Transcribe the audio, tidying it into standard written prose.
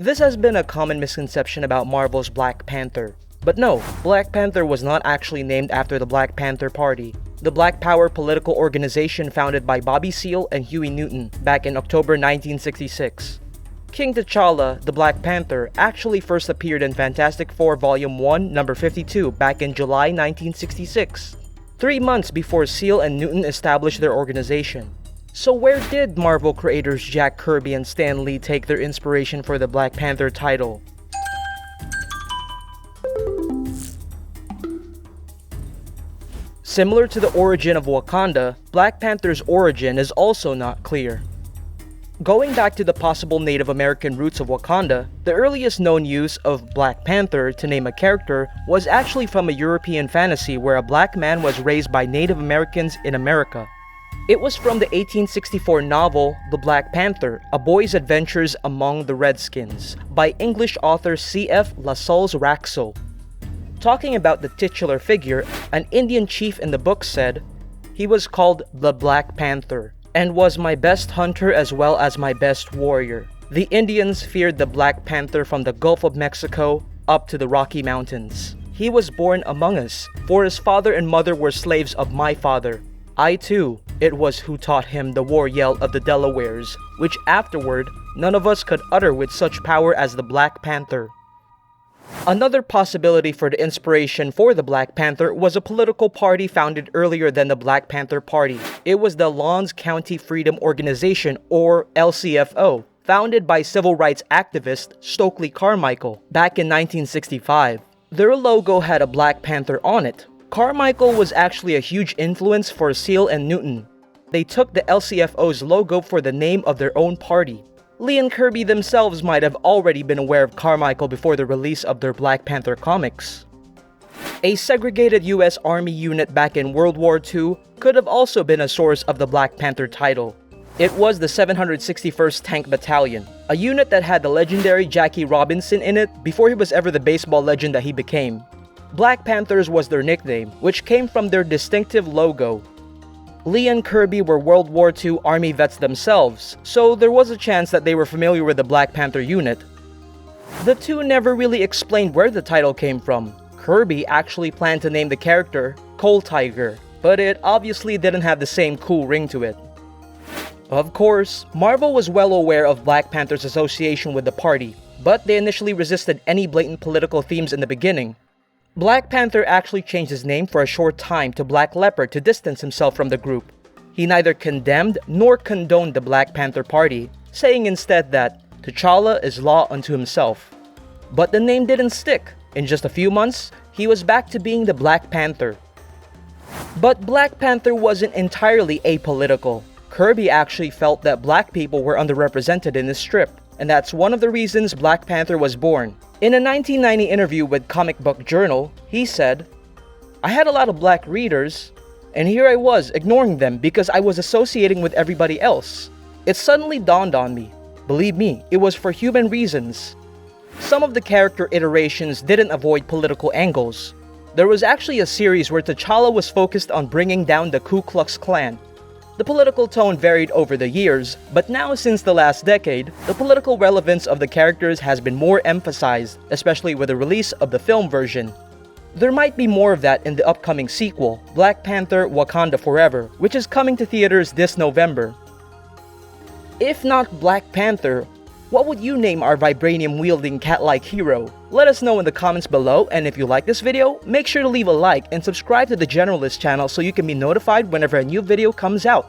This has been a common misconception about Marvel's Black Panther. But no, Black Panther was not actually named after the Black Panther Party, the Black Power political organization founded by Bobby Seale and Huey Newton back in October 1966. King T'Challa, the Black Panther, actually first appeared in Fantastic Four Volume 1, number 52 back in July 1966, 3 months before Seale and Newton established their organization. So where did Marvel creators Jack Kirby and Stan Lee take their inspiration for the Black Panther title? Similar to the origin of Wakanda, Black Panther's origin is also not clear. Going back to the possible Native American roots of Wakanda, the earliest known use of Black Panther to name a character was actually from a European fantasy where a black man was raised by Native Americans in America. It was from the 1864 novel The Black Panther, A Boy's Adventures Among the Redskins, by English author C.F. Lascelles-Wraxall. Talking about the titular figure, an Indian chief in the book said, "He was called the Black Panther, and was my best hunter as well as my best warrior. The Indians feared the Black Panther from the Gulf of Mexico up to the Rocky Mountains. He was born among us, for his father and mother were slaves of my father. I too, it was who taught him the war yell of the Delawares, which afterward none of us could utter with such power as the Black Panther." Another possibility for the inspiration for the Black Panther was a political party founded earlier than the Black Panther Party. It was the Lawrence County Freedom Organization, or LCFO, founded by civil rights activist Stokely Carmichael back in 1965. Their logo had a Black Panther on it. Carmichael was actually a huge influence for Seale and Newton. They took the LCFO's logo for the name of their own party. Lee and Kirby themselves might have already been aware of Carmichael before the release of their Black Panther comics. A segregated US Army unit back in World War II could have also been a source of the Black Panther title. It was the 761st Tank Battalion, a unit that had the legendary Jackie Robinson in it before he was ever the baseball legend that he became. Black Panthers was their nickname, which came from their distinctive logo. Lee and Kirby were World War II Army vets themselves, so there was a chance that they were familiar with the Black Panther unit. The two never really explained where the title came from. Kirby actually planned to name the character Coal Tiger, but it obviously didn't have the same cool ring to it. Of course, Marvel was well aware of Black Panther's association with the party, but they initially resisted any blatant political themes in the beginning. Black Panther actually changed his name for a short time to Black Leopard to distance himself from the group. He neither condemned nor condoned the Black Panther Party, saying instead that T'Challa is law unto himself. But the name didn't stick. In just a few months, he was back to being the Black Panther. But Black Panther wasn't entirely apolitical. Kirby actually felt that black people were underrepresented in this strip, and that's one of the reasons Black Panther was born. In a 1990 interview with Comic Book Journal, he said, "I had a lot of black readers, and here I was ignoring them because I was associating with everybody else. It suddenly dawned on me. Believe me, it was for human reasons." Some of the character iterations didn't avoid political angles. There was actually a series where T'Challa was focused on bringing down the Ku Klux Klan. The political tone varied over the years, but now since the last decade, the political relevance of the characters has been more emphasized, especially with the release of the film version. There might be more of that in the upcoming sequel, Black Panther: Wakanda Forever, which is coming to theaters this November. If not Black Panther, what would you name our vibranium-wielding cat-like hero? Let us know in the comments below, and if you like this video, make sure to leave a like and subscribe to the Generalists channel so you can be notified whenever a new video comes out.